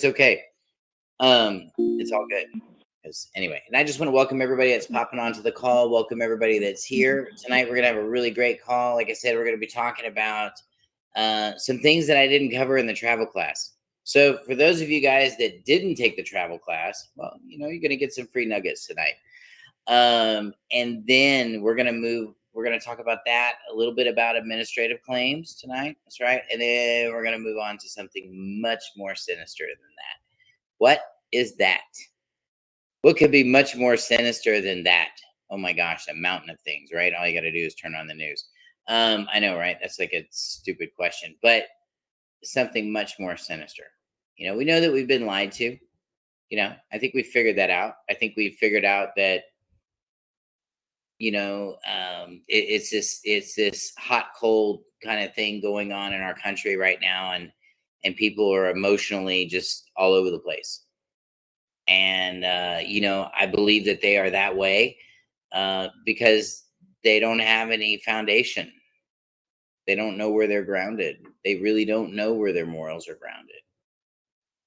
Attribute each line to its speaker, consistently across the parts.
Speaker 1: It's okay. It's all good. Because anyway, and I just want to welcome everybody that's popping onto the call. Welcome everybody that's here tonight. We're gonna have a really great call. Like I said, we're gonna be talking about some things that I didn't cover in the travel class. So for those of you guys that didn't take the travel class, well, you're gonna get some free nuggets tonight. And then we're gonna move. We're gonna talk about that a little bit about administrative claims tonight. That's right. And then we're gonna move on to something much more sinister than that. What is that? What could be much more sinister than that? Oh my gosh, a mountain of things, right? All you got to do is turn on the news. I know, right? That's like a stupid question, but something much more sinister. We know that we've been lied to. I think we figured that out. I think we figured out that it's this hot cold kind of thing going on in our country right now, and people are emotionally just all over the place. And I believe that they are that way because they don't have any foundation. They don't know where they're grounded. They really don't know where their morals are grounded.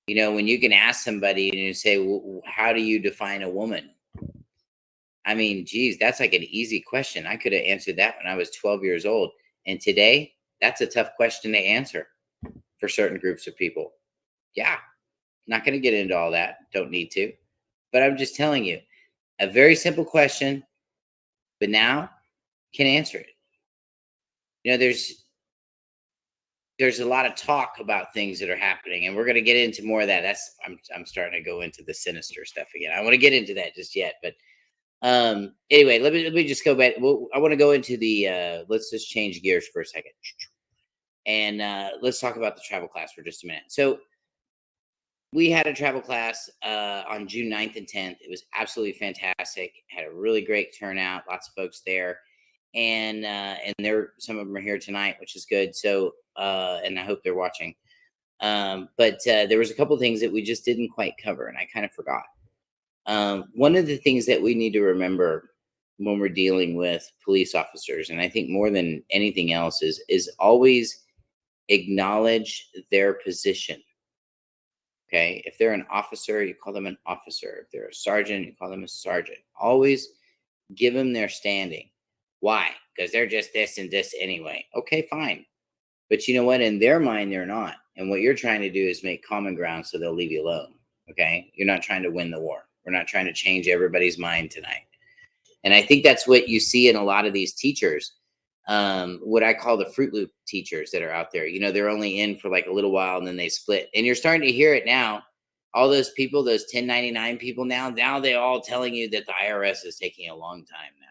Speaker 1: When you can ask somebody and you say, well, how do you define a woman? I mean, geez, that's like an easy question. I could have answered that when I was 12 years old. And today, that's a tough question to answer for certain groups of people. Yeah, not going to get into all that. Don't need to. But I'm just telling you, a very simple question, but now can answer it. There's a lot of talk about things that are happening, and we're going to get into more of that. I'm starting to go into the sinister stuff again. I want to get into that just yet, but anyway, let me just go back. Well, I want to go into the let's just change gears for a second, and let's talk about the travel class for just a minute. So we had a travel class on June 9th and 10th. It was absolutely fantastic. Had a really great turnout. Lots of folks there, and some of them are here tonight, which is good. So and I hope they're watching. But there was a couple things that we just didn't quite cover, and I kind of forgot. One of the things that we need to remember when we're dealing with police officers, and I think more than anything else, is always acknowledge their position. Okay, if they're an officer, you call them an officer. If they're a sergeant, you call them a sergeant. Always give them their standing. Why? Because they're just this and this anyway. Okay, fine. But you know what? In their mind, they're not. And what you're trying to do is make common ground so they'll leave you alone. Okay, you're not trying to win the war. We're not trying to change everybody's mind tonight. And I think that's what you see in a lot of these teachers. What I call the Fruit Loop teachers that are out there. They're only in for like a little while and then they split. And you're starting to hear it now. All those people, those 1099 people now they're all telling you that the IRS is taking a long time now.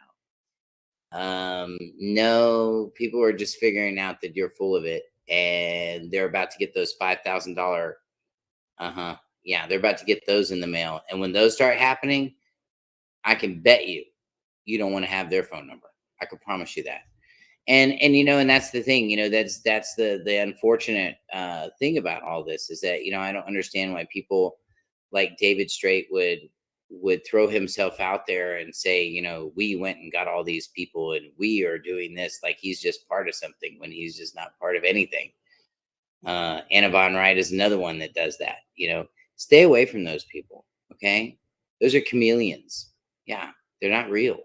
Speaker 1: No, people are just figuring out that you're full of it, and they're about to get those $5,000. Yeah, they're about to get those in the mail. And when those start happening, I can bet you don't want to have their phone number. I can promise you that. And and that's the thing, that's the unfortunate thing about all this is that, I don't understand why people like David Straight would throw himself out there and say, we went and got all these people and we are doing this, like he's just part of something when he's just not part of anything. Anna Von Wright is another one that does that. Stay away from those people. Okay. Those are chameleons. Yeah. They're not real.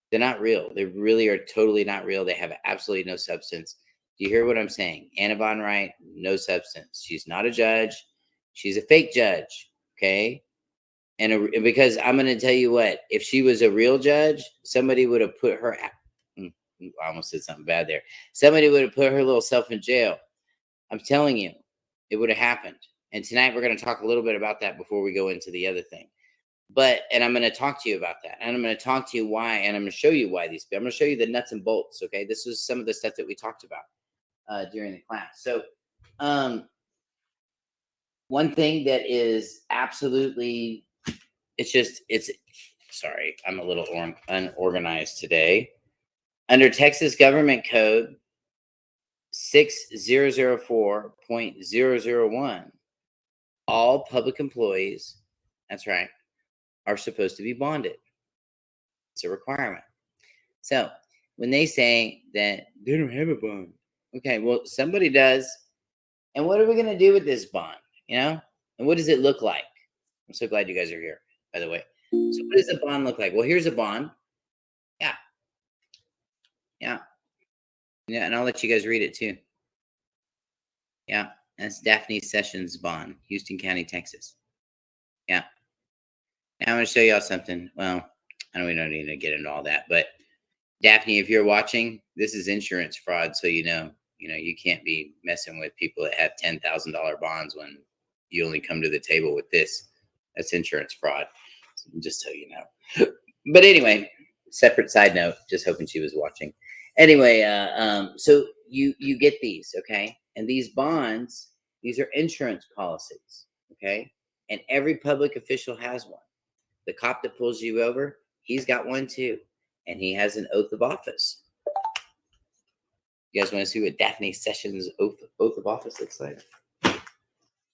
Speaker 1: They're not real. They really are totally not real. They have absolutely no substance. Do you hear what I'm saying? Anna Von Wright, no substance. She's not a judge. She's a fake judge. Okay. And because I'm going to tell you what, if she was a real judge, somebody would have put her, I almost said something bad there. Somebody would have put her little self in jail. I'm telling you, it would have happened. And tonight we're going to talk a little bit about that before we go into the other thing. And I'm going to talk to you about that. And I'm going to talk to you why, and I'm going to show you why I'm going to show you the nuts and bolts. Okay. This is some of the stuff that we talked about during the class. So, one thing that is absolutely, sorry, I'm a little unorganized today. Under Texas Government Code 6004.001, all public employees, that's right, are supposed to be bonded. It's a requirement. So when they say that they don't have a bond, okay, well, somebody does. And what are we going to do with this bond? And what does it look like? I'm so glad you guys are here, by the way. So what does a bond look like? Well, here's a bond. Yeah. Yeah. Yeah. And I'll let you guys read it too. Yeah. That's Daphne Sessions bond, Houston County, Texas. Yeah. Now I'm going to show y'all something. Well, I know we don't need to get into all that, but Daphne, if you're watching, this is insurance fraud. So, you can't be messing with people that have $10,000 bonds when you only come to the table with this. That's insurance fraud. Just so you know. But anyway, separate side note, just hoping she was watching. Anyway, so you get these, okay? And these bonds, these are insurance policies, okay? And every public official has one. The cop that pulls you over, he's got one too. And he has an oath of office. You guys want to see what Daphne Sessions' oath of office looks like?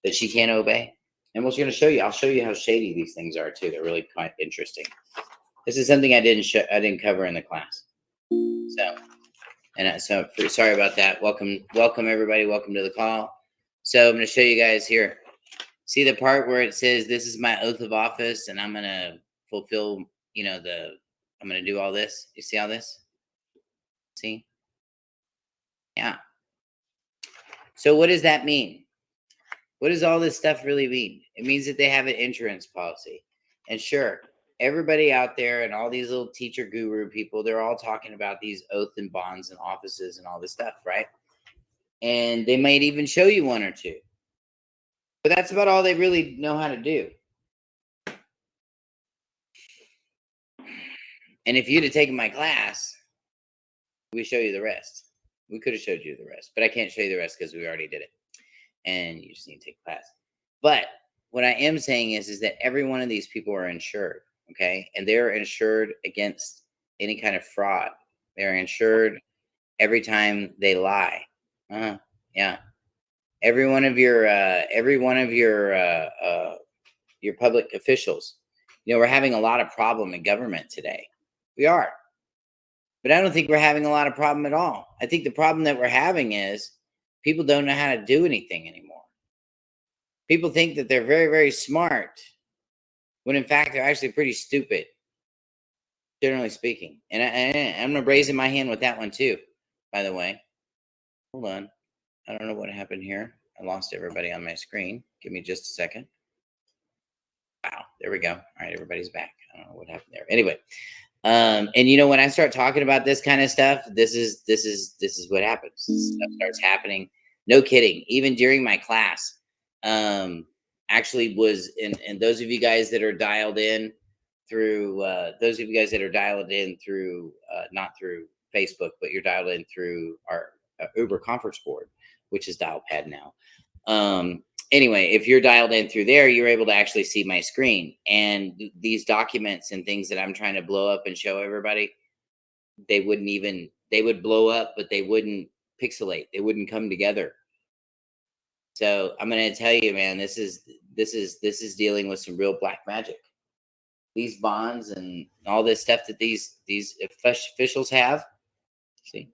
Speaker 1: That she can't obey? And we're going to show you. I'll show you how shady these things are too. They're really quite interesting. This is something I didn't cover in the class. So sorry about that. Welcome everybody. Welcome to the call. So I'm going to show you guys here. See the part where it says, "This is my oath of office, and I'm going to fulfill, I'm going to do all this." You see all this? See? Yeah. So what does that mean? What does all this stuff really mean? It means that they have an insurance policy. And sure, everybody out there and all these little teacher guru people, they're all talking about these oath and bonds and offices and all this stuff, right? And they might even show you one or two. But that's about all they really know how to do. And if you'd have taken my class, we show you the rest. We could have showed you the rest, but I can't show you the rest because we already did it. And you just need to take class. But what I am saying is that every one of these people are insured, okay? And they're insured against any kind of fraud. They're insured every time they lie. Yeah. Every one of your public officials. We're having a lot of problem in government today. We are. But I don't think we're having a lot of problem at all. I think the problem that we're having is people don't know how to do anything anymore. People think that they're very, very smart, when in fact they're actually pretty stupid, generally speaking. And I'm raising my hand with that one too, by the way. Hold on. I don't know what happened here. I lost everybody on my screen. Give me just a second. Wow, there we go. All right, everybody's back. I don't know what happened there. Anyway, and when I start talking about this kind of stuff, this is what happens. Stuff starts happening. No kidding. Even during my class, actually was, and those of you guys that are dialed in through, not through Facebook, but you're dialed in through our Uber conference board, which is Dialpad now. Anyway, if you're dialed in through there, you're able to actually see my screen. And these documents and things that I'm trying to blow up and show everybody, they would blow up, but they wouldn't pixelate. They wouldn't come together. So I'm going to tell you, man, this is dealing with some real black magic. These bonds and all this stuff that these officials have. See?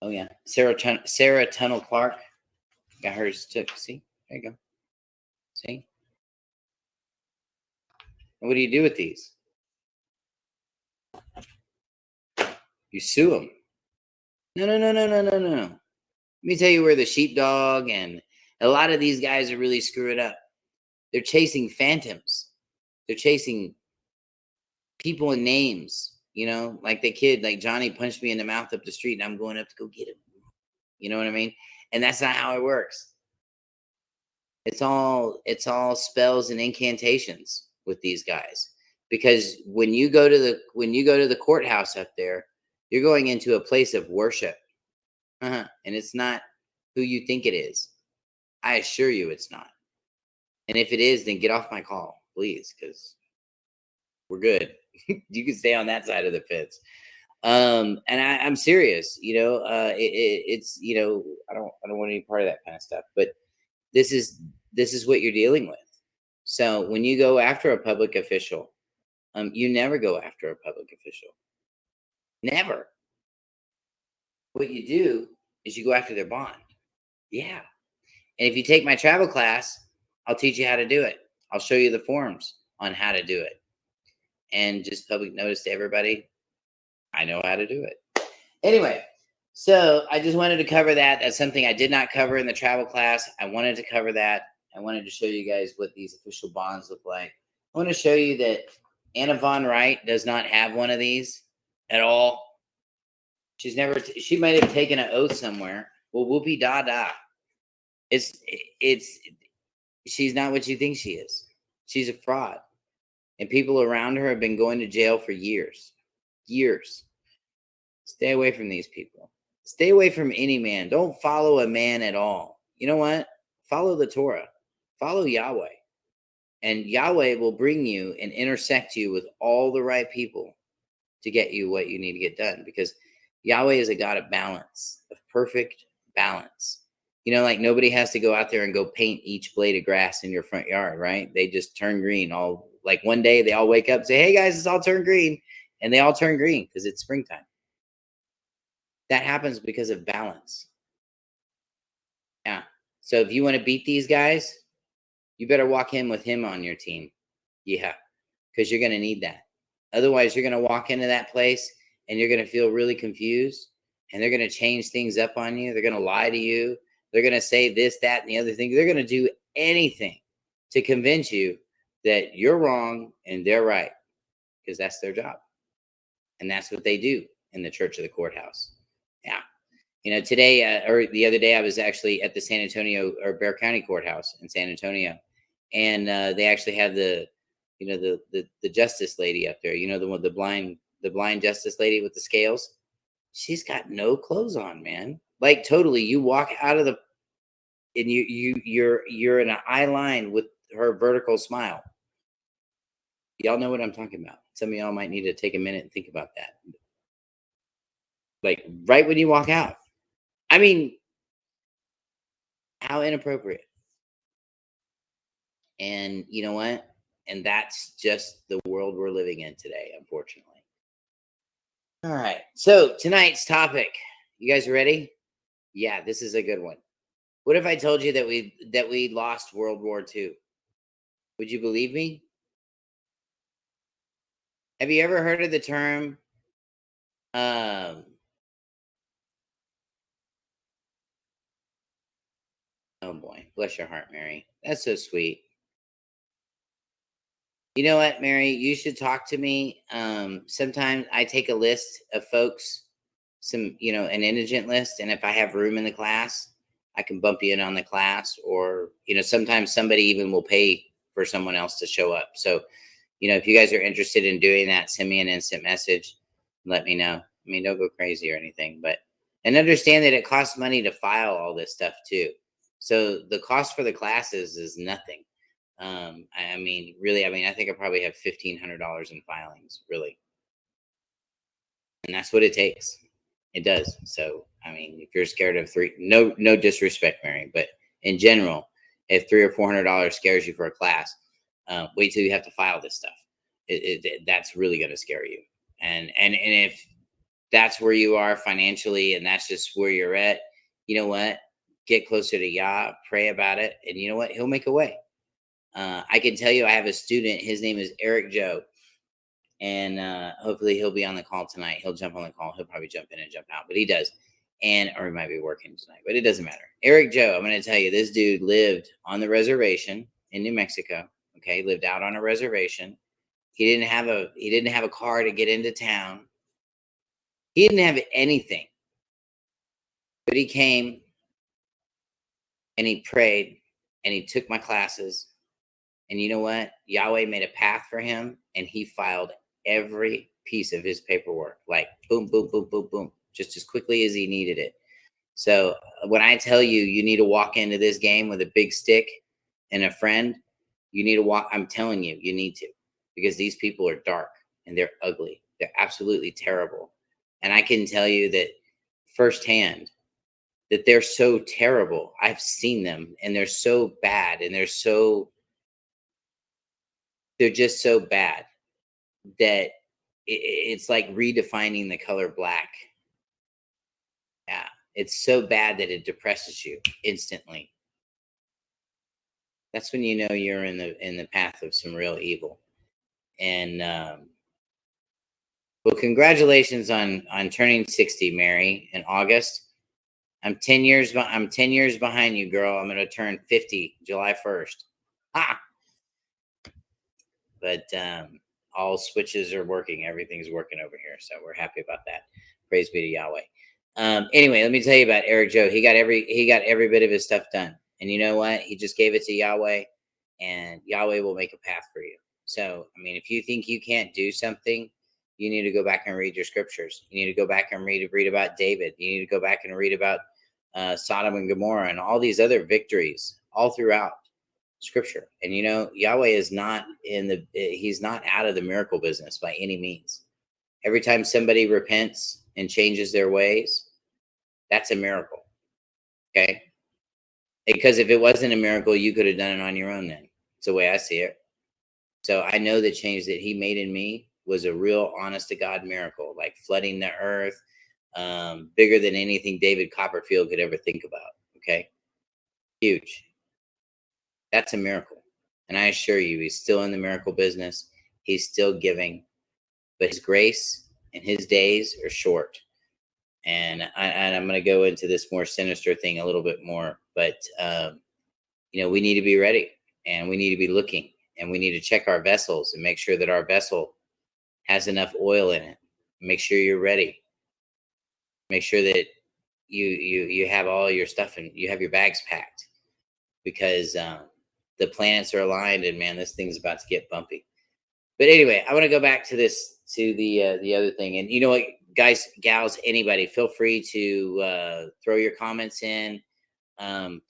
Speaker 1: Oh yeah, Sarah Tunnell Clark got hers too. See? There you go. See? And what do you do with these? You sue them. No. Let me tell you where the sheepdog and a lot of these guys are really screwing up. They're chasing phantoms. They're chasing people and names, like the kid, like Johnny punched me in the mouth up the street and I'm going up to go get him. You know what I mean? And that's not how it works. It's all spells and incantations with these guys. Because when you go to the courthouse up there, you're going into a place of worship. And it's not who you think it is. I assure you it's not. And if it is, then get off my call, please, because we're good. You can stay on that side of the fence. And I'm serious, it's, I don't want any part of that kind of stuff, but this is what you're dealing with. So when you go after a public official, you never go after a public official. Never. What you do is you go after their bond. Yeah. And if you take my travel class, I'll teach you how to do it. I'll show you the forms on how to do it. And just public notice to everybody, I know how to do it. Anyway, so I just wanted to cover that. That's something I did not cover in the travel class. I wanted to cover that. I wanted to show you guys what these official bonds look like. I want to show you that Anna Von Wright does not have one of these at all. She's never, she might have taken an oath somewhere. Well, whoopie da da. It's, she's not what you think she is. She's a fraud. And people around her have been going to jail for years. Years. Stay away from these people. Stay away from any man. Don't follow a man at all. You know what? Follow the Torah. Follow Yahweh. And Yahweh will bring you and intersect you with all the right people to get you what you need to get done. Because Yahweh is a God of balance, of perfect balance. You know, like nobody has to go out there and go paint each blade of grass in your front yard, right? They just turn green. All like one day they all wake up and say, hey guys, it's all turned green. And they all turn green because it's springtime. That happens because of balance. Yeah. So if you want to beat these guys, you better walk in with him on your team. Yeah. Because you're going to need that. Otherwise, you're going to walk into that place and you're going to feel really confused. And they're going to change things up on you. They're going to lie to you. They're going to say this, that, and the other thing. They're going to do anything to convince you that you're wrong and they're right. Because that's their job. And that's what they do in the Church of the Courthouse. Yeah. You know, today or the other day, I was actually at the San Antonio or Bexar County Courthouse in San Antonio. And they actually have the, you know, the justice lady up there, you know, the one, the blind justice lady with the scales. She's got no clothes on, man. Like totally. You walk out of the, and you're in an eye line with her vertical smile. Y'all know what I'm talking about. Some of y'all might need to take a minute and think about that. Like right when you walk out. I mean, how inappropriate. And you know what? And that's just the world we're living in today, unfortunately. All right. So tonight's topic, you guys ready? Yeah, this is a good one. What if I told you that we lost World War II? Would you believe me? Have you ever heard of the term oh boy, bless your heart, Mary. That's so sweet. You know what, Mary? You should talk to me. Sometimes I take a list of folks, an indigent list, and if I have room in the class, I can bump you in on the class, or sometimes somebody even will pay for someone else to show up. So, if you guys are interested in doing that, send me an instant message. Let me know. I mean, don't go crazy or anything, and understand that it costs money to file all this stuff too. So the cost for the classes is nothing. I think I probably have $1,500 in filings, really. And that's what it takes. It does. So, I mean, if you're scared of no disrespect, Mary, but in general, if $300 or $400 scares you for a class, wait till you have to file this stuff. That's really going to scare you. And if that's where you are financially and that's just where you're at, you know what? Get closer to Yah, pray about it. And you know what? He'll make a way. I can tell you, I have a student. His name is Eric Joe, and hopefully he'll be on the call tonight. He'll jump on the call. He'll probably jump in and jump out, but he does, or he might be working tonight. But it doesn't matter. Eric Joe, I'm going to tell you, this dude lived on the reservation in New Mexico. Okay, lived out on a reservation. He didn't have a car to get into town. He didn't have anything, but he came and he prayed and he took my classes. And you know what? Yahweh made a path for him, and he filed every piece of his paperwork, like boom, boom, boom, boom, boom, just as quickly as he needed it. So when I tell you, you need to walk into this game with a big stick and a friend, you need to walk. I'm telling you, you need to, because these people are dark and they're ugly. They're absolutely terrible. And I can tell you that firsthand that they're so terrible. I've seen them, and they're so bad, and they're just so bad that it's like redefining the color black. Yeah, it's so bad that it depresses you instantly. That's when you know you're in the path of some real evil. And well, congratulations on turning 60, Mary, in August. I'm 10 years behind you, girl. I'm going to turn 50 July 1st. Ha! But all switches are working. Everything's working over here, so we're happy about that. Praise be to Yahweh. Anyway, let me tell you about Eric Joe. He got every bit of his stuff done, and you know what? He just gave it to Yahweh, and Yahweh will make a path for you. So, I mean, if you think you can't do something, you need to go back and read your scriptures. You need to go back and read about David. You need to go back and read about Sodom and Gomorrah and all these other victories all throughout scripture. And you know, Yahweh is not he's not out of the miracle business by any means. Every time somebody repents and changes their ways, that's a miracle. Okay? Because if it wasn't a miracle, you could have done it on your own then. It's the way I see it. So I know the change that he made in me was a real honest to God miracle, like flooding the earth, bigger than anything David Copperfield could ever think about. Okay? Huge. That's a miracle. And I assure you, he's still in the miracle business. He's still giving, but his grace and his days are short. And I'm going to go into this more sinister thing a little bit more. But, you know, we need to be ready, and we need to be looking, and we need to check our vessels and make sure that our vessel has enough oil in it. Make sure you're ready. Make sure that you have all your stuff and you have your bags packed, because the planets are aligned, and man, this thing's about to get bumpy. But anyway, I want to go back to the other thing. And you know what, guys, gals, anybody, feel free to throw your comments in,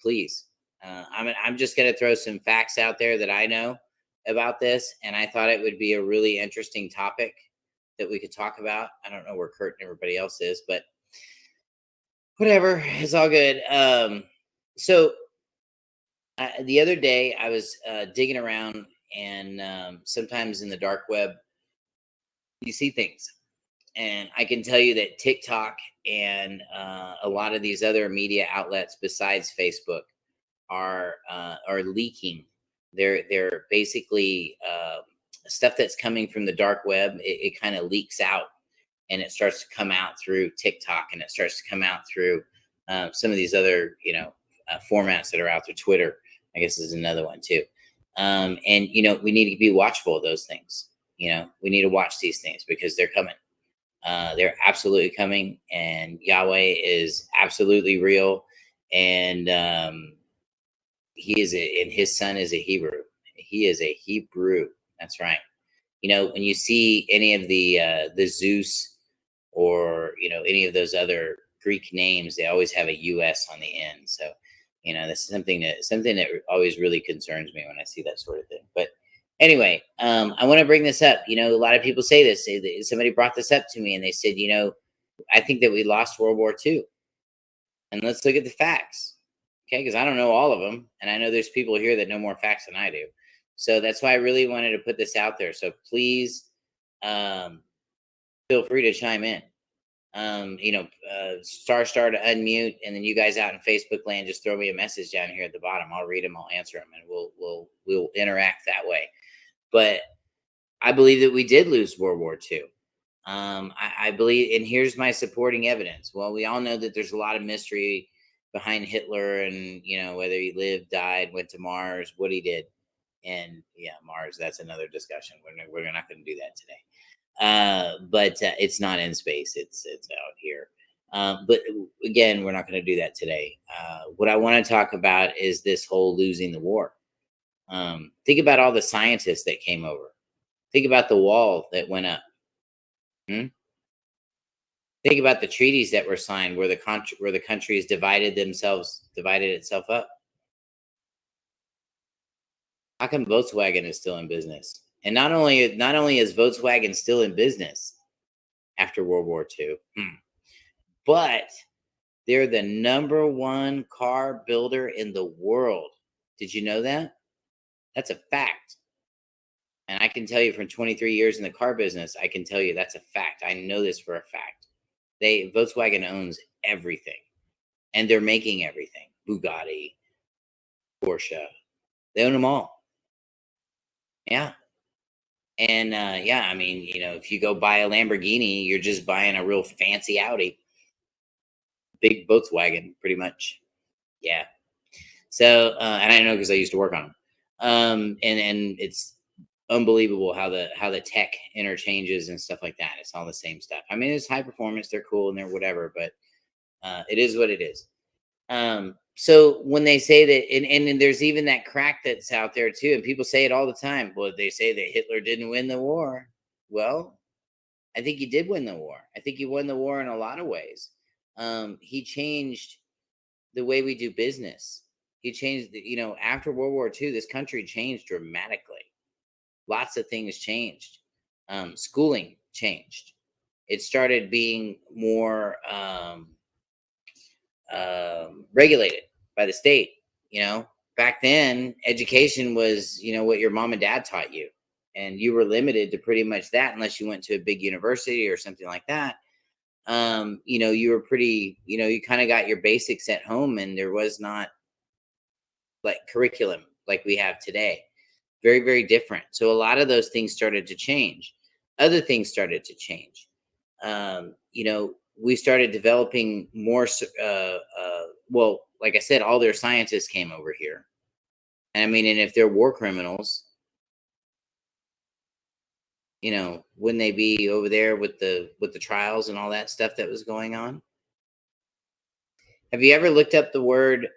Speaker 1: please. I'm just going to throw some facts out there that I know about this, and I thought it would be a really interesting topic that we could talk about. I don't know where Kurt and everybody else is, but whatever, it's all good. So the other day I was digging around, and sometimes in the dark web you see things, and I can tell you that TikTok and a lot of these other media outlets besides Facebook are leaking. They're basically stuff that's coming from the dark web. It kind of leaks out, and it starts to come out through TikTok, and it starts to come out through some of these other formats that are out there. Twitter, I guess, is another one too. And you know, we need to be watchful of those things. You know, we need to watch these things because they're coming. They're absolutely coming, and Yahweh is absolutely real, and and his son is a Hebrew. He is a Hebrew. That's right. You know, when you see any of the Zeus, or you know, any of those other Greek names, they always have a US on the end. So, you know, this is something that always really concerns me when I see that sort of thing. But anyway, I want to bring this up. You know, a lot of people say this. Somebody brought this up to me, and they said, you know, I think that we lost World War II. And let's look at the facts, okay? Because I don't know all of them, and I know there's people here that know more facts than I do. So that's why I really wanted to put this out there. So please, feel free to chime in. You know, star to unmute, and then you guys out in Facebook land, just throw me a message down here at the bottom. I'll read them, I'll answer them, and we'll interact that way. But I believe that we did lose World War II. I believe, and here's my supporting evidence. Well, we all know that there's a lot of mystery behind Hitler, and you know, whether he lived, died, went to Mars, what he did. And yeah, Mars, that's another discussion. We're not going to do that today. But it's not in space, it's out here. But again, we're not going to do that today. What I want to talk about is this whole losing the war. Think about all the scientists that came over. Think about the wall that went up. Hmm? Think about the treaties that were signed where the countries divided itself up. How come Volkswagen is still in business? And not only is Volkswagen still in business after World War II, but they're the number one car builder in the world. Did you know that? That's a fact. And I can tell you, from 23 years in the car business, I can tell you that's a fact. I know this for a fact. Volkswagen owns everything, and they're making everything. Bugatti, Porsche, They own them all. Yeah. And yeah, I mean, if you go buy a Lamborghini, you're just buying a real fancy Audi, big Volkswagen, pretty much. Yeah. So, and I know because I used to work on them. And it's unbelievable how the tech interchanges and stuff like that. It's all the same stuff. I mean, it's high performance. They're cool and they're whatever, but it is what it is. So when they say that, and there's even that crack that's out there too, and people say it all the time. Well, they say that Hitler didn't win the war. Well, I think he did win the war. I think he won the war in a lot of ways. He changed the way we do business. He changed, after World War II, this country changed dramatically. Lots of things changed. Schooling changed. It started being more regulated by the state. Back then, education was, what your mom and dad taught you, and you were limited to pretty much that unless you went to a big university or something like that. You were pretty, you kind of got your basics at home, and there was not like curriculum like we have today. Very, very different. So a lot of those things started to change. Other things started to change. We started developing more. Well, like I said, all their scientists came over here, and I mean, and if they're war criminals, wouldn't they be over there with the trials and all that stuff that was going on? Have you ever looked up the word?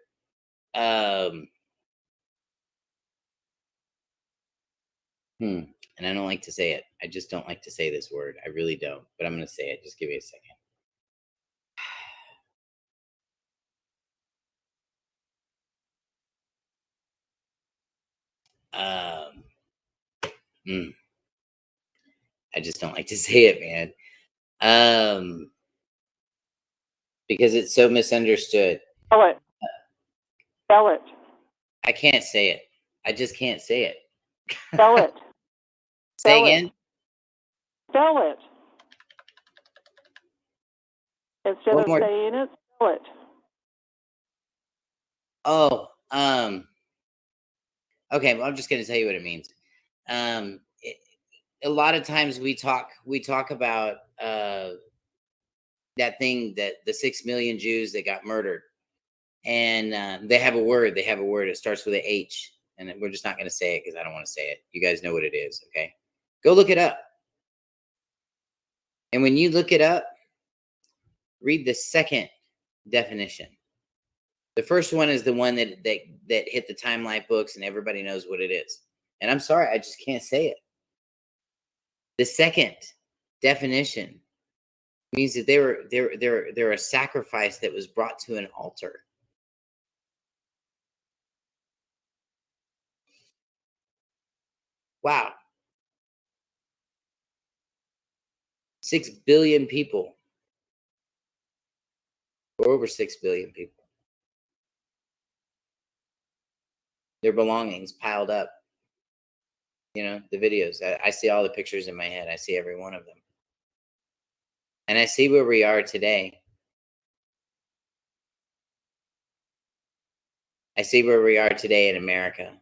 Speaker 1: And I don't like to say it. I just don't like to say this word. I really don't. But I'm going to say it. Just give me a second. Um, I just don't like to say it, man. Because it's so misunderstood.
Speaker 2: Spell it. Spell it.
Speaker 1: I can't say it. I just can't say it.
Speaker 2: Spell it.
Speaker 1: Say again?
Speaker 2: Spell it. Instead
Speaker 1: One
Speaker 2: of
Speaker 1: more.
Speaker 2: saying it, spell it.
Speaker 1: Oh, okay. Well, I'm just going to tell you what it means. A lot of times we talk about that thing, that the 6 million Jews that got murdered, and they have a word. They have a word. It starts with a H, and we're just not going to say it because I don't want to say it. You guys know what it is, okay? Go look it up. And when you look it up, read the second definition. The first one is the one that hit the Time-Life books, and everybody knows what it is. And I'm sorry, I just can't say it. The second definition means that they're a sacrifice that was brought to an altar. Wow. 6 billion people, or over 6 billion people. Their belongings piled up. The videos. I see all the pictures in my head. I see every one of them. And I see where we are today. I see where we are today in America.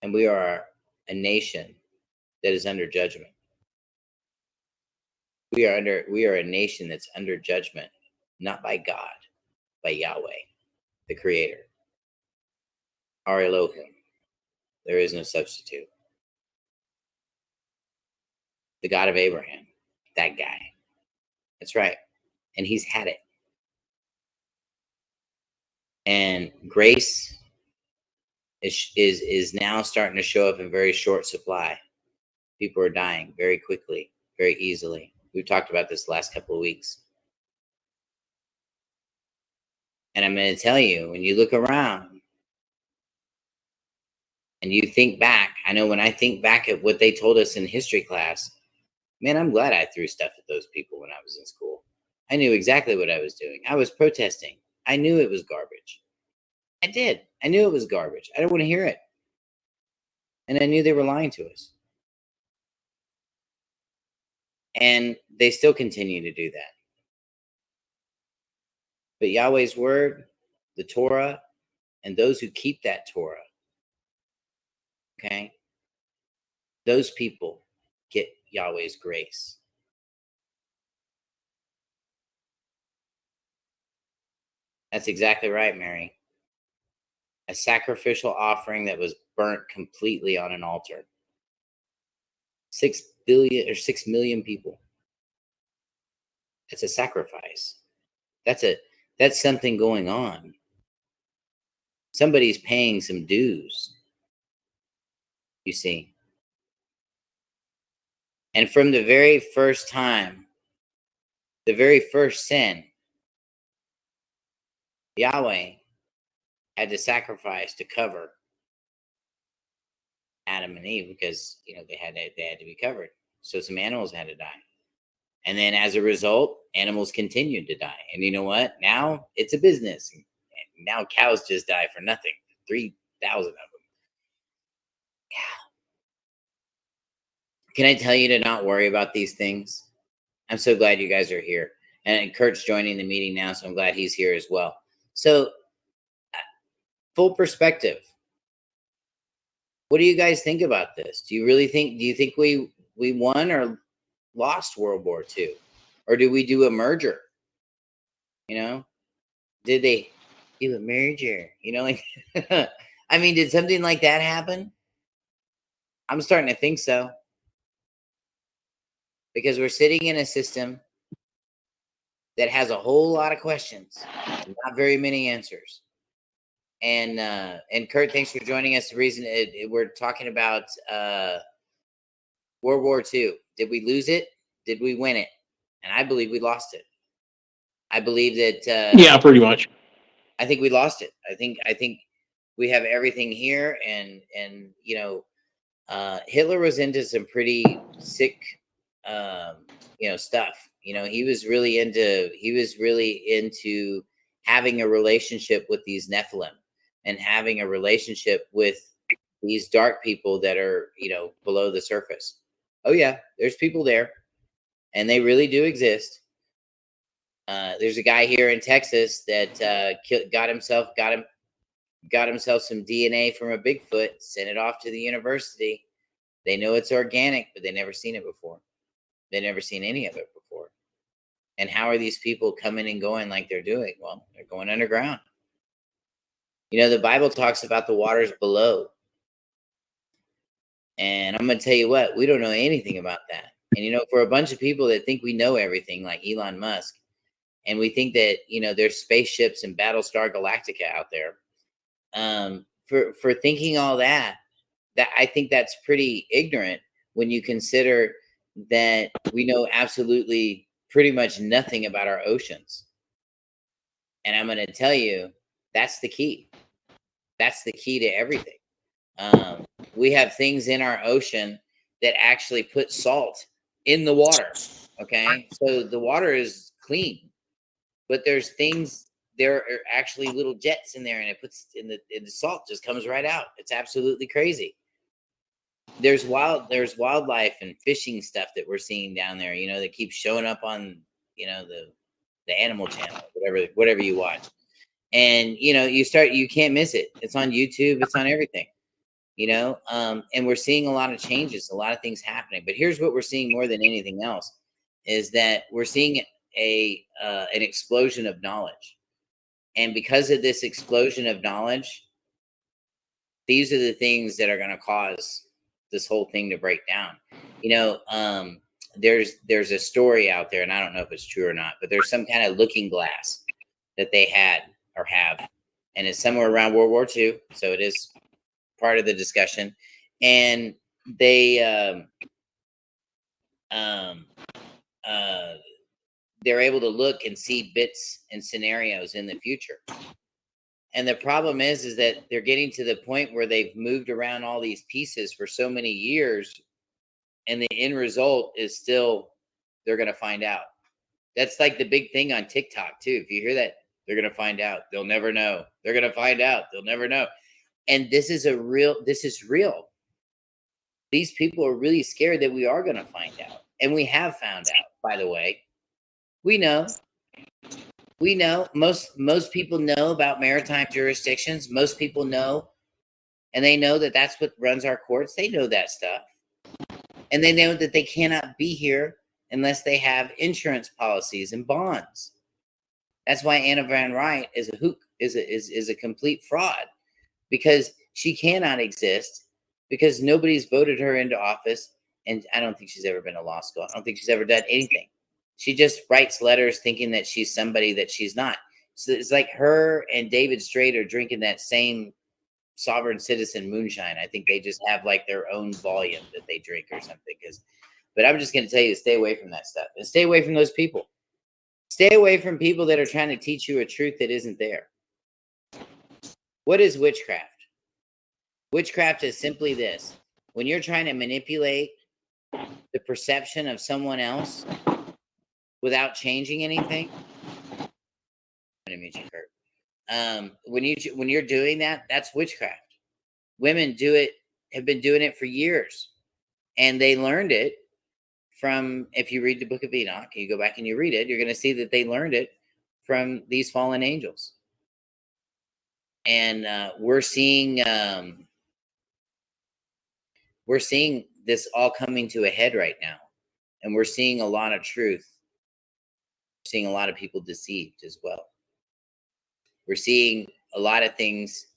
Speaker 1: And we are a nation that is under judgment. We are a nation that's under judgment, not by God, by Yahweh, the Creator. Our Elohim. There is no substitute. The God of Abraham. That guy. That's right. And he's had it. And grace is now starting to show up in very short supply. People are dying very quickly, very easily. We've talked about this the last couple of weeks. And I'm going to tell you, when you look around and you think back, I know when I think back at what they told us in history class, man, I'm glad I threw stuff at those people when I was in school. I knew exactly what I was doing. I was protesting. I knew it was garbage. I did. I knew it was garbage. I didn't want to hear it. And I knew they were lying to us. And they still continue to do that. But Yahweh's word, the Torah, and those who keep that Torah Okay. Those people get Yahweh's grace. That's exactly right, Mary. A sacrificial offering that was burnt completely on an altar. 6 billion or 6 million people. That's a sacrifice. That's something going on. Somebody's paying some dues, you see. And from the very first time, the very first sin, Yahweh had to sacrifice to cover Adam and Eve because they had to be covered. So some animals had to die. And then as a result, animals continued to die. And you know what? Now it's a business. Now cows just die for nothing. 3,000 of them. Yeah. Can I tell you to not worry about these things? I'm so glad you guys are here. And Kurt's joining the meeting now, so I'm glad he's here as well. So, full perspective. What do you guys think about this? Do you think we won or lost World War II? Or do we do a merger? Did they do a merger? I mean, did something like that happen? I'm starting to think so. Because we're sitting in a system that has a whole lot of questions, not very many answers. And Kurt, thanks for joining us. The reason we're talking about World War II. Did we lose it? Did we win it? And I believe we lost it. I believe that.
Speaker 3: Yeah, pretty much.
Speaker 1: I think we lost it. I think we have everything here, and Hitler was into some pretty sick, stuff. He was really into having a relationship with these Nephilim and having a relationship with these dark people that are, below the surface. Oh yeah, there's people there, and they really do exist. There's a guy here in Texas that got himself some DNA from a Bigfoot, sent it off to the university. They know it's organic, but they never seen it before. They never seen any of it before. And how are these people coming and going like they're doing? Well, they're going underground. The Bible talks about the waters below. And I'm going to tell you what, we don't know anything about that. And, for a bunch of people that think we know everything, like Elon Musk, and we think that, there's spaceships and Battlestar Galactica out there, for thinking all that I think that's pretty ignorant when you consider that we know absolutely pretty much nothing about our oceans. And I'm going to tell you, that's the key. That's the key to everything. We have things in our ocean that actually put salt in the water. Okay. So the water is clean, but there are actually little jets in there, and it puts in the salt just comes right out. It's absolutely crazy. There's wildlife and fishing stuff that we're seeing down there, that keeps showing up on, the Animal Channel, whatever you watch. And, you can't miss it. It's on YouTube. It's on everything, and we're seeing a lot of changes, a lot of things happening. But here's what we're seeing more than anything else is that we're seeing an explosion of knowledge. And because of this explosion of knowledge, these are the things that are going to cause this whole thing to break down. There's a story out there, and I don't know if it's true or not, but there's some kind of looking glass that they had or have, and it's somewhere around World War II, so it is part of the discussion. And they're able to look and see bits and scenarios in the future. And the problem is that they're getting to the point where they've moved around all these pieces for so many years, and the end result is still, they're going to find out. That's like the big thing on TikTok too. If you hear that, they're going to find out. They'll never know. They're going to find out. They'll never know. And this is real. These people are really scared that we are going to find out. And we have found out, by the way. We know. Most people know about maritime jurisdictions. Most people know and they know that that's what runs our courts. They know that stuff. And they know that they cannot be here unless they have insurance policies and bonds. That's why Anna Van Wright is a complete fraud, because she cannot exist, because nobody's voted her into office, and I don't think she's ever been to law school. I don't think she's ever done anything. She just writes letters thinking that she's somebody that she's not. So it's like her and David Strait are drinking that same sovereign citizen moonshine. I think they just have like their own volume that they drink or something. But I'm just going to tell you to stay away from that stuff and stay away from those people. Stay away from people that are trying to teach you a truth that isn't there. What is witchcraft? Witchcraft is simply this. When you're trying to manipulate the perception of someone else without changing anything, I'm going to mute you, Kurt. When you're doing that, that's witchcraft. Women have been doing it for years, and they learned it from, if you read the Book of Enoch, you go back and you read it, you're going to see that they learned it from these fallen angels. And we're seeing this all coming to a head right now, and we're seeing a lot of truth. We're seeing a lot of people deceived as well. We're seeing a lot of things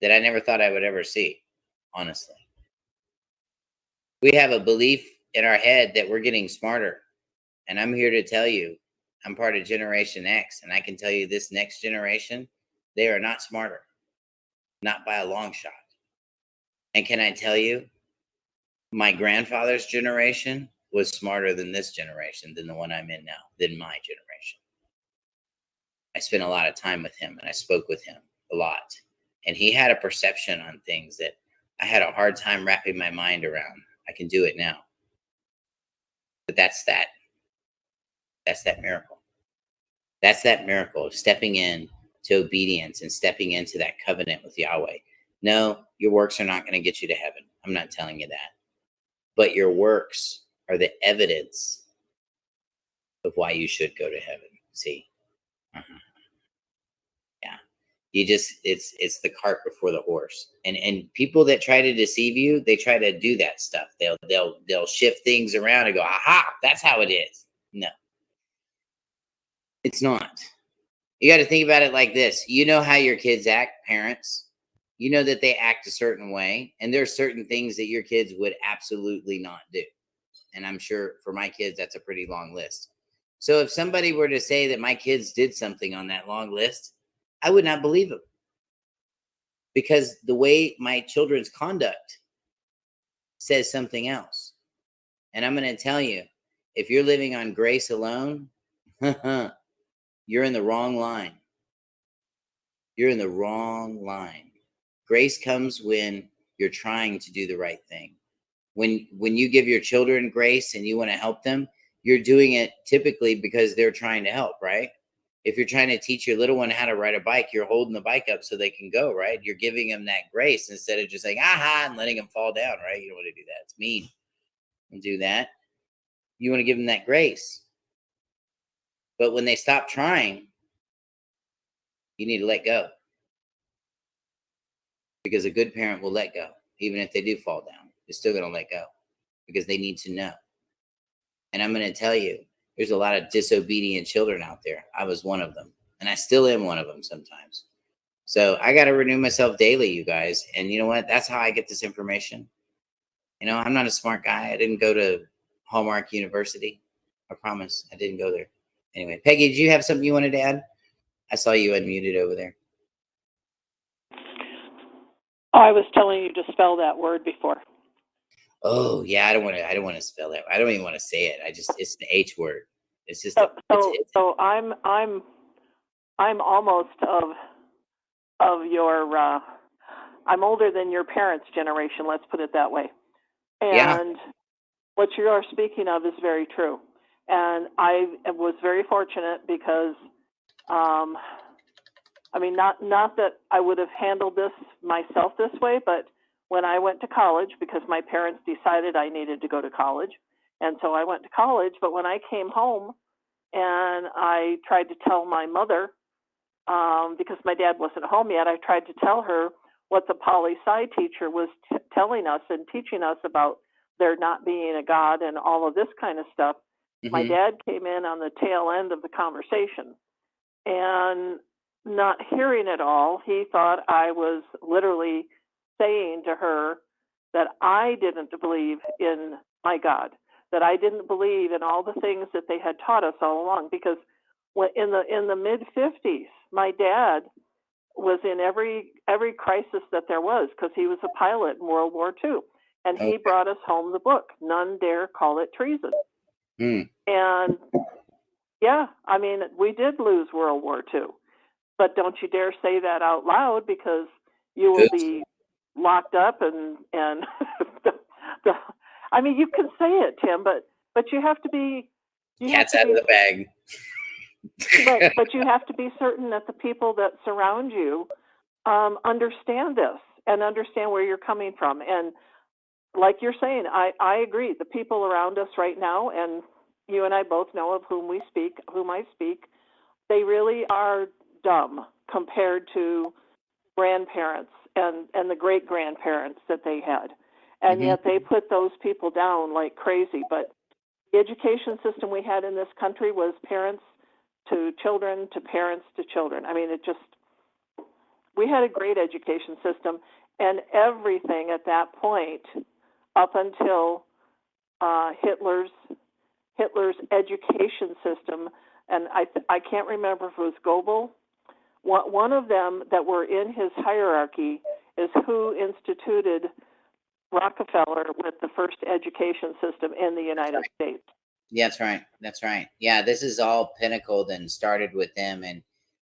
Speaker 1: that I never thought I would ever see, honestly. We have a belief in our head that we're getting smarter. And I'm here to tell you, I'm part of Generation X, and I can tell you this next generation, they are not smarter, not by a long shot. And can I tell you, my grandfather's generation was smarter than this generation, than the one I'm in now, than my generation. I spent a lot of time with him, and I spoke with him a lot. And he had a perception on things that I had a hard time wrapping my mind around. I can do it now. But that's that miracle. That's that miracle of stepping in to obedience and stepping into that covenant with Yahweh. No, your works are not going to get you to heaven. I'm not telling you that. But your works are the evidence of why you should go to heaven. See? Yeah. It's the cart before the horse. And people that try to deceive you, they try to do that stuff. They'll shift things around and go, aha, that's how it is. No. It's not. You got to think about it like this. You know how your kids act, parents. You know that they act a certain way, and there's certain things that your kids would absolutely not do. And I'm sure for my kids, that's a pretty long list. So if somebody were to say that my kids did something on that long list, I would not believe them. Because the way my children's conduct says something else. And I'm going to tell you, if you're living on grace alone, you're in the wrong line. You're in the wrong line. Grace comes when you're trying to do the right thing. When you give your children grace and you want to help them, you're doing it typically because they're trying to help, right? If you're trying to teach your little one how to ride a bike, you're holding the bike up so they can go, right? You're giving them that grace instead of just saying, aha, and letting them fall down, right? You don't want to do that. It's mean. Don't do that. You want to give them that grace. But when they stop trying, you need to let go. Because a good parent will let go. Even if they do fall down, they're still going to let go. Because they need to know. And I'm going to tell you, there's a lot of disobedient children out there. I was one of them. And I still am one of them sometimes. So I got to renew myself daily, you guys. And you know what? That's how I get this information. You know, I'm not a smart guy. I didn't go to Hallmark University. I promise. I didn't go there. Anyway, Peggy, did you have something you wanted to add? I saw you unmuted over there.
Speaker 2: Oh, I was telling you to spell that word before.
Speaker 1: Oh yeah, I don't want to spell it. I don't even want to say it. It's the H word. It's just
Speaker 2: So I'm almost of your I'm older than your parents' generation, let's put it that way. And what you are speaking of is very true. And I was very fortunate because not that I would have handled this myself this way, but when I went to college, because my parents decided I needed to go to college, and so I went to college, but when I came home and I tried to tell my mother, because my dad wasn't home yet, I tried to tell her what the poli-sci teacher was telling us and teaching us about there not being a God and all of this kind of stuff. My dad came in on the tail end of the conversation, and not hearing it all, he thought I was literally saying to her that I didn't believe in my God, that I didn't believe in all the things that they had taught us all along. Because in the mid 50s, my dad was in every crisis that there was, because he was a pilot in World War II, and he brought us home the book None Dare Call It Treason. And yeah, I mean, we did lose World War II, but don't you dare say that out loud, because you will be locked up and I mean, you can say it, Tim, but you have to be
Speaker 1: cat's out of the bag.
Speaker 2: but you have to be certain that the people that surround you understand this and understand where you're coming from. And like you're saying, I agree. The people around us right now, and you and I both know of whom I speak, they really are dumb compared to grandparents and the great grandparents that they had. And yet they put those people down like crazy. But the education system we had in this country was parents to children to parents to children. I mean, we had a great education system, and everything at that point, up until Hitler's education system, and I can't remember if it was Goebbels. One of them that were in his hierarchy is who instituted Rockefeller with the first education system in the United States.
Speaker 1: Yeah, that's right. Yeah, this is all pinnacled and started with them, and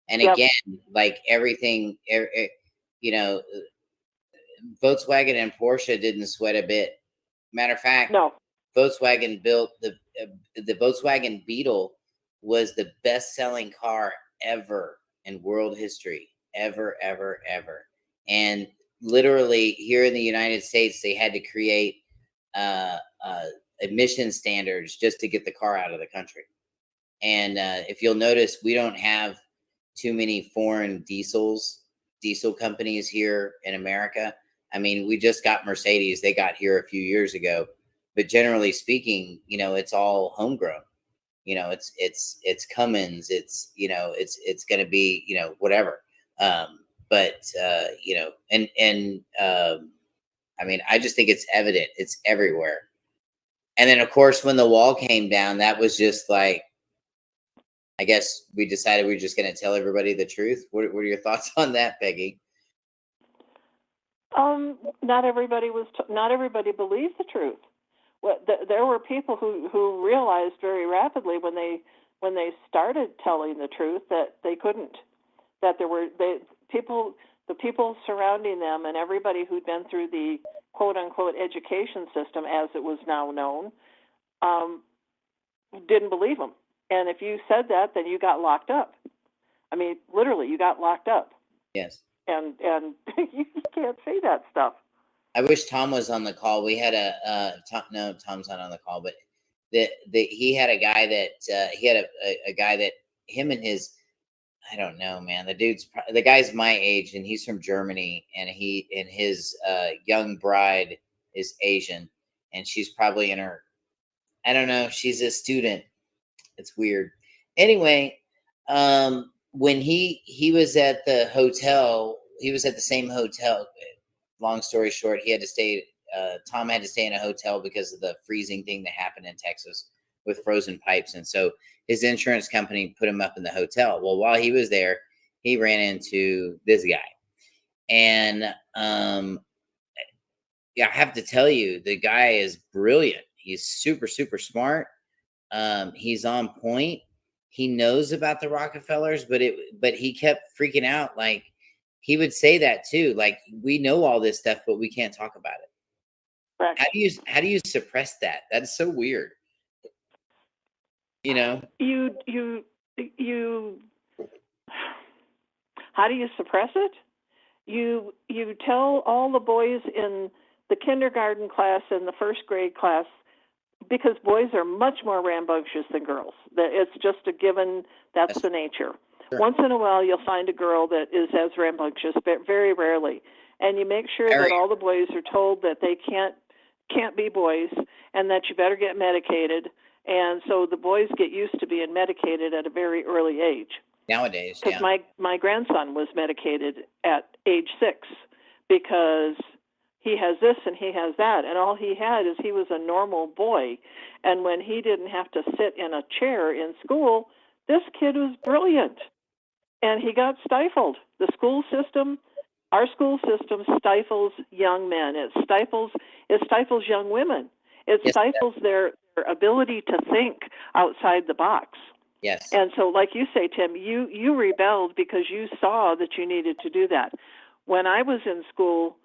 Speaker 1: again, like everything, you know, Volkswagen and Porsche didn't sweat a bit. Matter of fact,
Speaker 2: no.
Speaker 1: Volkswagen built the Volkswagen Beetle was the best-selling car ever in world history, ever. And literally here in the United States, they had to create emission standards just to get the car out of the country. And if you'll notice, we don't have too many foreign diesel companies here in America. I mean, we just got Mercedes. They got here a few years ago. But generally speaking, you know, it's all homegrown. You know, it's Cummins. It's, you know, it's going to be, you know, whatever. But you know, I mean, I just think it's evident. It's everywhere. And then, of course, when the wall came down, that was just like, I guess we decided we were just going to tell everybody the truth. What are your thoughts on that, Peggy?
Speaker 2: Not everybody believed the truth. Well, there were people who realized very rapidly when they started telling the truth that they couldn't. That the people surrounding them and everybody who'd been through the quote unquote education system, as it was now known, didn't believe them. And if you said that, then you got locked up. I mean, literally, you got locked up.
Speaker 1: Yes.
Speaker 2: And you can't say that stuff.
Speaker 1: I wish Tom was on the call. We had no, Tom's not on the call, but he had a guy that a guy that him and his, I don't know, man. The guy's my age, and he's from Germany, and his young bride is Asian, and she's probably in her, I don't know, she's a student. It's weird. Anyway, when he was at the hotel, he was at the same hotel. Long story short, he had to stay. Tom had to stay in a hotel because of the freezing thing that happened in Texas with frozen pipes, and so his insurance company put him up in the hotel. Well, while he was there, he ran into this guy, and yeah, I have to tell you, the guy is brilliant. He's super smart. He's on point. He knows about the Rockefellers, but he kept freaking out. Like, he would say that too. Like, we know all this stuff, but we can't talk about it.
Speaker 2: Right.
Speaker 1: How do you suppress that? That's so weird. You know?
Speaker 2: You how do you suppress it? You tell all the boys in the kindergarten class and the first grade class, because boys are much more rambunctious than girls. It's just a given. That's the nature. Sure. Once in a while, you'll find a girl that is as rambunctious, but very rarely. and you make sure that all the boys are told that they can't be boys, and that you better get medicated. And so the boys get used to being medicated at a very early age.
Speaker 1: Nowadays,
Speaker 2: because my grandson was medicated at age 6 because he has this and he has that, and all he had is he was a normal boy. And when he didn't have to sit in a chair in school, this kid was brilliant, and he got stifled. The school system, our school system, stifles young men. It stifles young women. It stifles their ability to think outside the box.
Speaker 1: Yes.
Speaker 2: And so, like you say, Tim, you rebelled because you saw that you needed to do that. When I was in school,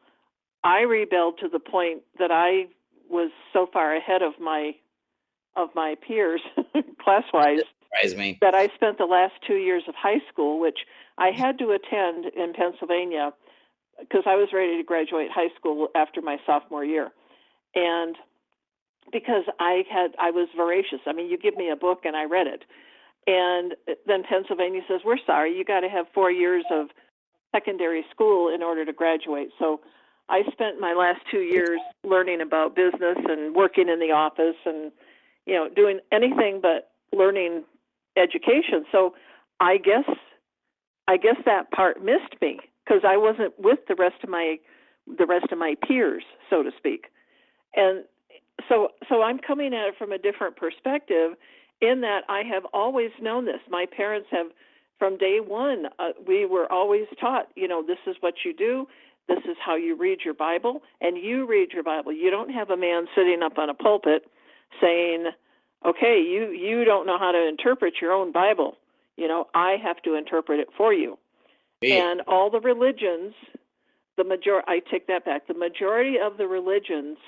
Speaker 2: I rebelled to the point that I was so far ahead of my peers, class-wise, that I spent the last 2 years of high school, which I had to attend in Pennsylvania because I was ready to graduate high school after my sophomore year. And because I was voracious. I mean, you give me a book and I read it. And then Pennsylvania says, we're sorry, you got to have 4 years of secondary school in order to graduate. So I spent my last 2 years learning about business and working in the office and, doing anything but learning education. So I guess that part missed me because I wasn't with the rest of my peers, so to speak. And so I'm coming at it from a different perspective, in that I have always known this. My parents have, from day one, we were always taught, this is what you do, this is how you read your Bible, and you read your Bible. You don't have a man sitting up on a pulpit saying, okay, you don't know how to interpret your own Bible. I have to interpret it for you. Yeah. And all the religions, I take that back, the majority of the religions,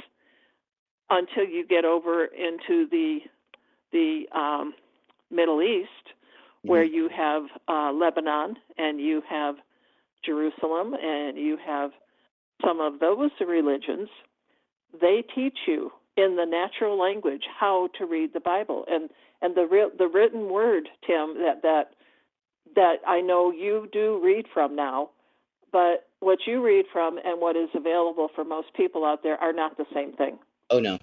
Speaker 2: until you get over into the Middle East, where you have Lebanon and you have Jerusalem and you have some of those religions, they teach you in the natural language how to read the Bible. And the written word, Tim, that I know you do read from now, but what you read from and what is available for most people out there are not the same thing.
Speaker 1: Oh no.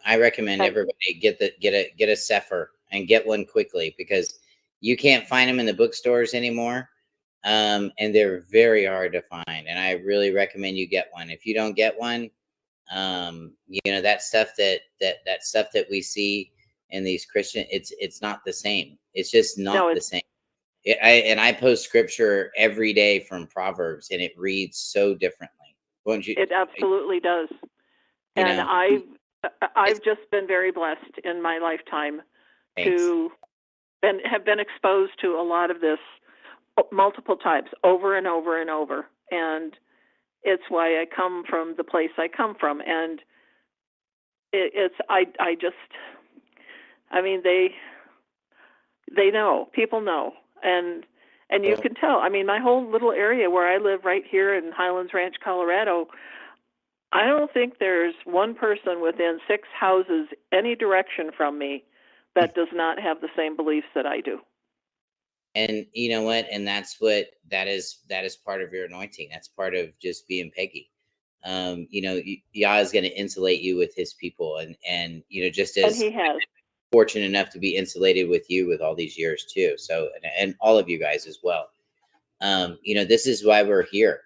Speaker 1: I recommend everybody get a Sefer and get one quickly, because you can't find them in the bookstores anymore, and they're very hard to find. And I really recommend you get one. If you don't get one, that stuff that we see in these Christian, it's not the same. It's just not the same. I post scripture every day from Proverbs, and it reads so differently. Won't you?
Speaker 2: It absolutely does. And I've just been very blessed in my lifetime to have been exposed to a lot of this multiple times, over and over and over. And it's why I come from the place I come from. And they know, people know. And you can tell. I mean, my whole little area where I live right here in Highlands Ranch, Colorado, I don't think there's one person within 6 houses any direction from me that does not have the same beliefs that I do.
Speaker 1: And you know what? And that is part of your anointing. That's part of just being Peggy. Yah is going to insulate you with his people, and just as
Speaker 2: he has.
Speaker 1: Fortunate enough to be insulated with you with all these years too. So, and all of you guys as well. This is why we're here.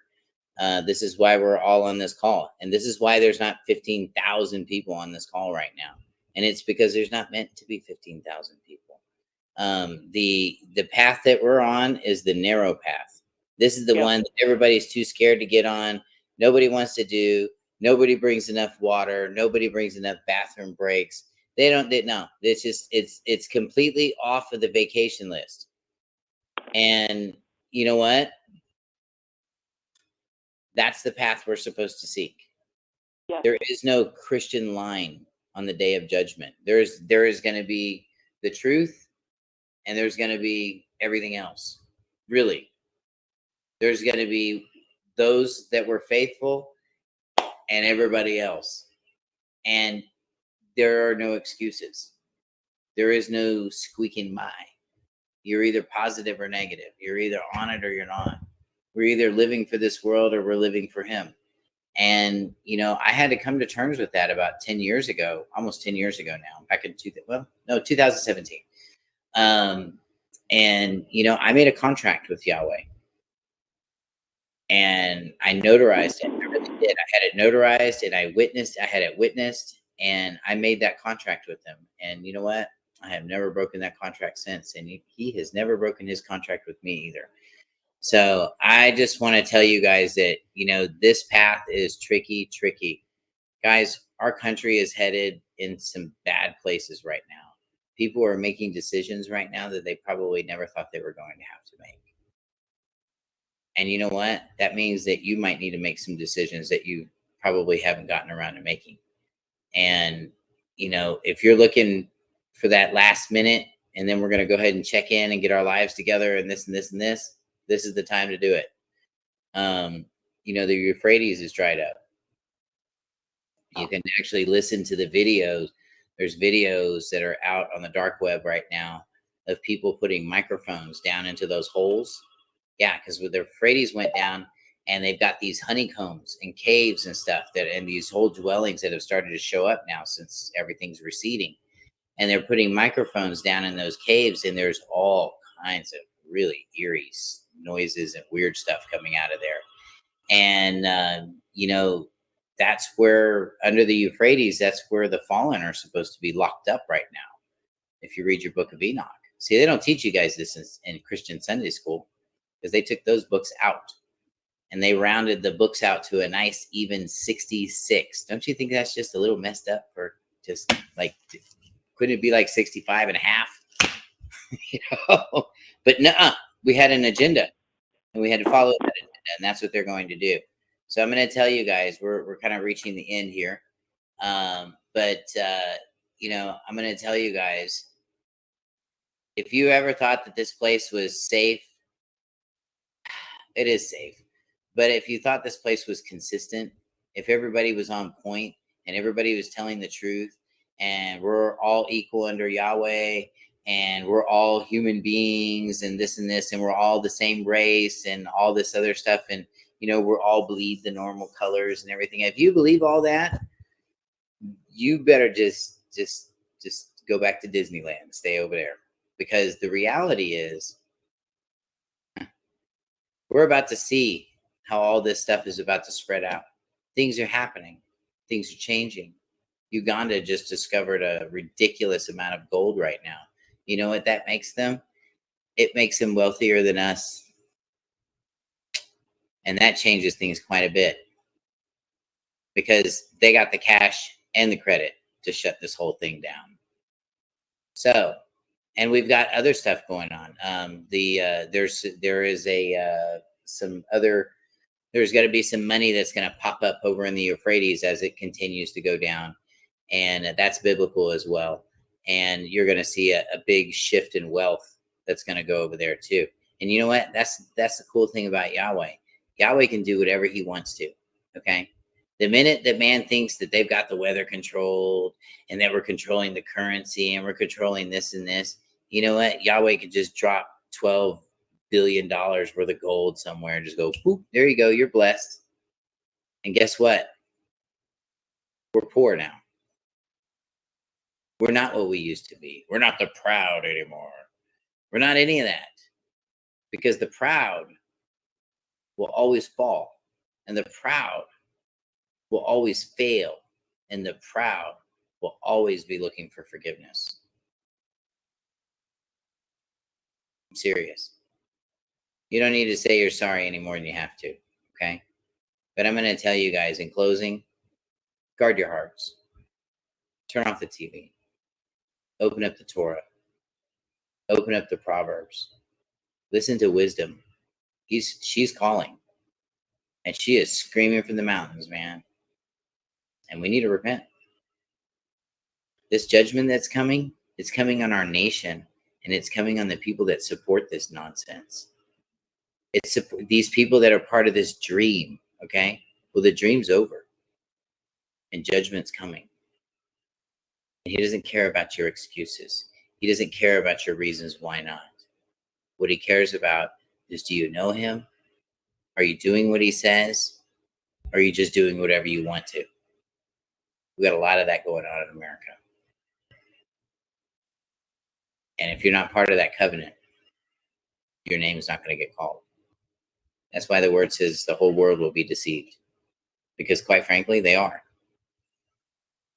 Speaker 1: This is why we're all on this call. And this is why there's not 15,000 people on this call right now. And it's because there's not meant to be 15,000 people. The path that we're on is the narrow path. This is the one that everybody's too scared to get on. Nobody wants to do. Nobody brings enough water. Nobody brings enough bathroom breaks. No, it's completely off of the vacation list. And you know what? That's the path we're supposed to seek. Yes. There is no Christian line on the day of judgment. There is going to be the truth, and there's going to be everything else. Really. There's going to be those that were faithful and everybody else. And there are no excuses. There is no squeaking by. You're either positive or negative. You're either on it or you're not. We're either living for this world or we're living for him. And, I had to come to terms with that about 10 years ago, almost 10 years ago now, back in 2017. And, I made a contract with Yahweh and I notarized it. I really did. I had it notarized and I had it witnessed, and I made that contract with them. And you know what? I have never broken that contract since. And he has never broken his contract with me either. So I just want to tell you guys that, this path is tricky, tricky. Guys, our country is headed in some bad places right now. People are making decisions right now that they probably never thought they were going to have to make. And you know what? That means that you might need to make some decisions that you probably haven't gotten around to making. And, if you're looking for that last minute, and then we're going to go ahead and check in and get our lives together and this and this and this is the time to do it. The Euphrates is dried up. You can actually listen to the videos. There's videos that are out on the dark web right now of people putting microphones down into those holes. Yeah, because with the Euphrates went down, and they've got these honeycombs and caves and stuff and these whole dwellings that have started to show up now since everything's receding. And they're putting microphones down in those caves, and there's all kinds of really eerie noises and weird stuff coming out of there. And, that's where, under the Euphrates, that's where the fallen are supposed to be locked up right now. If you read your book of Enoch. See, they don't teach you guys this in Christian Sunday school, because they took those books out and they rounded the books out to a nice even 66. Don't you think that's just a little messed up? For just like, couldn't it be like 65 and a half? But nuh-uh, we had an agenda and we had to follow that agenda, and that's what they're going to do. So I'm going to tell you guys, we're kind of reaching the end here. I'm going to tell you guys, if you ever thought that this place was safe, it is safe. But if you thought this place was consistent, if everybody was on point and everybody was telling the truth, and we're all equal under Yahweh, and we're all human beings and this, and we're all the same race and all this other stuff, and we're all bleed the normal colors and everything. If you believe all that, you better just go back to Disneyland, stay over there, because the reality is we're about to see how all this stuff is about to spread out. Things are happening. Things are changing. Uganda just discovered a ridiculous amount of gold right now. You know what that makes them? It makes them wealthier than us. And that changes things quite a bit, because they got the cash and the credit to shut this whole thing down. So, and we've got other stuff going on. There's got to be some money that's going to pop up over in the Euphrates as it continues to go down, and that's biblical as well. And you're going to see a big shift in wealth that's going to go over there too. And you know what? That's the cool thing about Yahweh. Yahweh can do whatever he wants to. Okay. The minute that man thinks that they've got the weather controlled and that we're controlling the currency and we're controlling this and this, you know what? Yahweh could just drop $12 billion worth of gold somewhere and just go, boop, there you go. You're blessed. And guess what? We're poor now. We're not what we used to be. We're not the proud anymore. We're not any of that, because the proud will always fall, and the proud will always fail, and the proud will always be looking for forgiveness. I'm serious. You don't need to say you're sorry any more than you have to, okay? But I'm going to tell you guys in closing, guard your hearts. Turn off the TV. Open up the Torah. Open up the Proverbs. Listen to wisdom. She's calling. And she is screaming from the mountains, man. And we need to repent. This judgment that's coming, it's coming on our nation, and it's coming on the people that support this nonsense. It's these people that are part of this dream, okay? Well, the dream's over, and judgment's coming. And he doesn't care about your excuses. He doesn't care about your reasons why not. What he cares about is, do you know him? Are you doing what he says? Or are you just doing whatever you want to? We got a lot of that going on in America. And if you're not part of that covenant, your name is not going to get called. That's why the word says the whole world will be deceived. Because quite frankly, they are.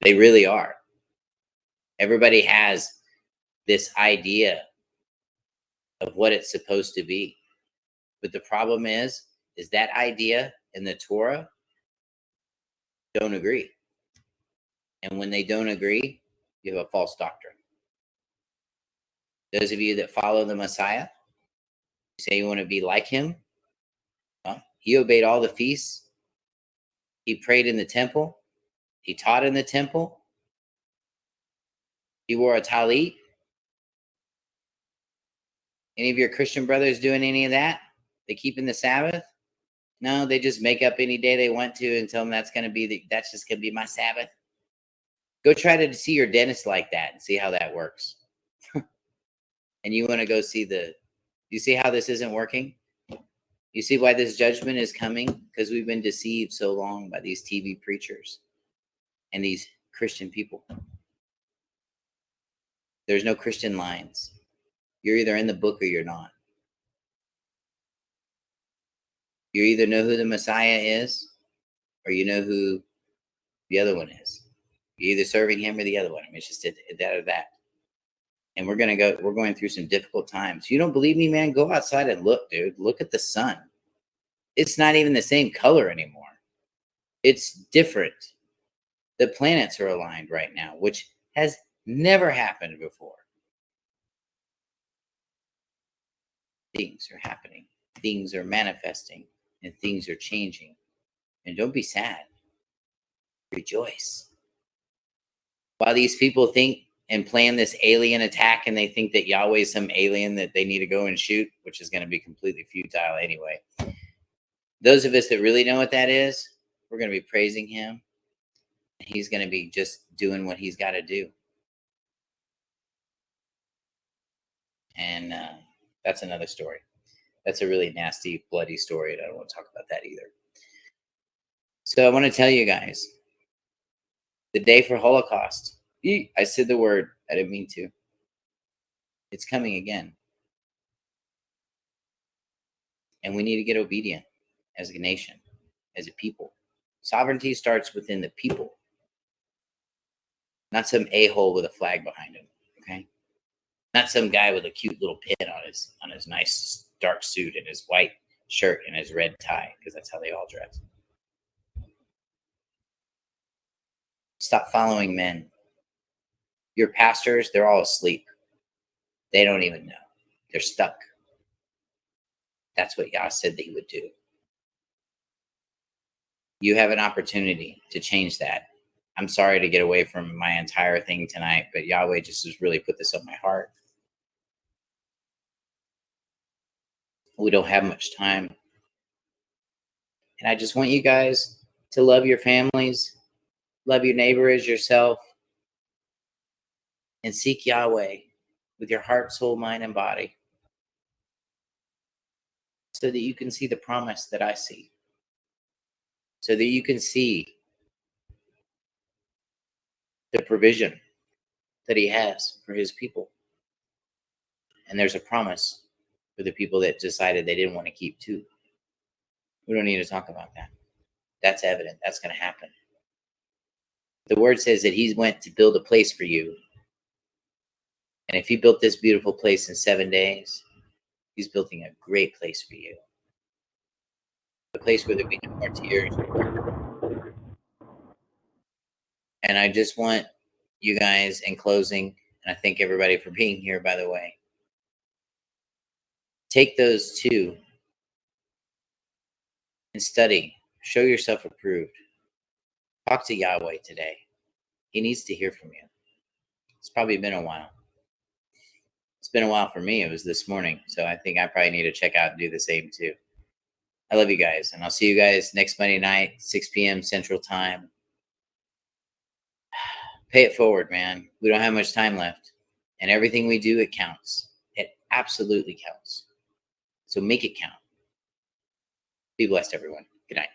Speaker 1: They really are. Everybody has this idea of what it's supposed to be. But the problem is that idea and the Torah don't agree. And when they don't agree, you have a false doctrine. Those of you that follow the Messiah, you say you want to be like him. Well, he obeyed all the feasts. He prayed in the temple. He taught in the temple. He wore a talit. Any of your Christian brothers doing any of that? They keeping the Sabbath? No, they just make up any day they want to and tell them that's just gonna be my Sabbath. Go try to see your dentist like that and see how that works. And you want to go see you see how this isn't working? You see why this judgment is coming? Because we've been deceived so long by these TV preachers and these Christian people. There's no Christian lines. You're either in the book or you're not. You either know who the Messiah is or you know who the other one is. You're either serving him or the other one. I mean, it's just that or that. And we're going through some difficult times. You don't believe me, man? Go outside and look, dude. Look at the sun. It's not even the same color anymore. It's different. The planets are aligned right now, which has never happened before. Things are happening. Things are manifesting. And things are changing. And don't be sad. Rejoice. While these people think and plan this alien attack and they think that Yahweh is some alien that they need to go and shoot, which is going to be completely futile anyway. Those of us that really know what that is, we're going to be praising him. He's going to be just doing what he's got to do. And that's another story. That's a really nasty, bloody story, and I don't want to talk about that either. So I want to tell you guys, the day for Holocaust. I said the word. I didn't mean to. It's coming again. And we need to get obedient as a nation, as a people. Sovereignty starts within the people. Not some a-hole with a flag behind him, okay? Not some guy with a cute little pin on his nice dark suit and his white shirt and his red tie, because that's how they all dress. Stop following men. Your pastors, they're all asleep. They don't even know. They're stuck. That's what Yah said that he would do. You have an opportunity to change that. I'm sorry to get away from my entire thing tonight, but Yahweh just has really put this on my heart. We don't have much time. And I just want you guys to love your families, love your neighbor as yourself, and seek Yahweh with your heart, soul, mind, and body so that you can see the promise that I see, so that you can see the provision that he has for his people. And there's a promise for the people that decided they didn't want to keep too. We don't need to talk about that. That's evident. That's going to happen. The word says that he went to build a place for you. And if he built this beautiful place in 7 days, he's building a great place for you. A place where there be no more tears. And I just want you guys in closing, and I thank everybody for being here, by the way. Take those two and study. Show yourself approved. Talk to Yahweh today. He needs to hear from you. It's probably been a while. It's been a while for me. It was this morning. So I think I probably need to check out and do the same too. I love you guys. And I'll see you guys next Monday night, 6 p.m. Central Time. Pay it forward, man. We don't have much time left. And everything we do, it counts. It absolutely counts. So make it count. Be blessed, everyone. Good night.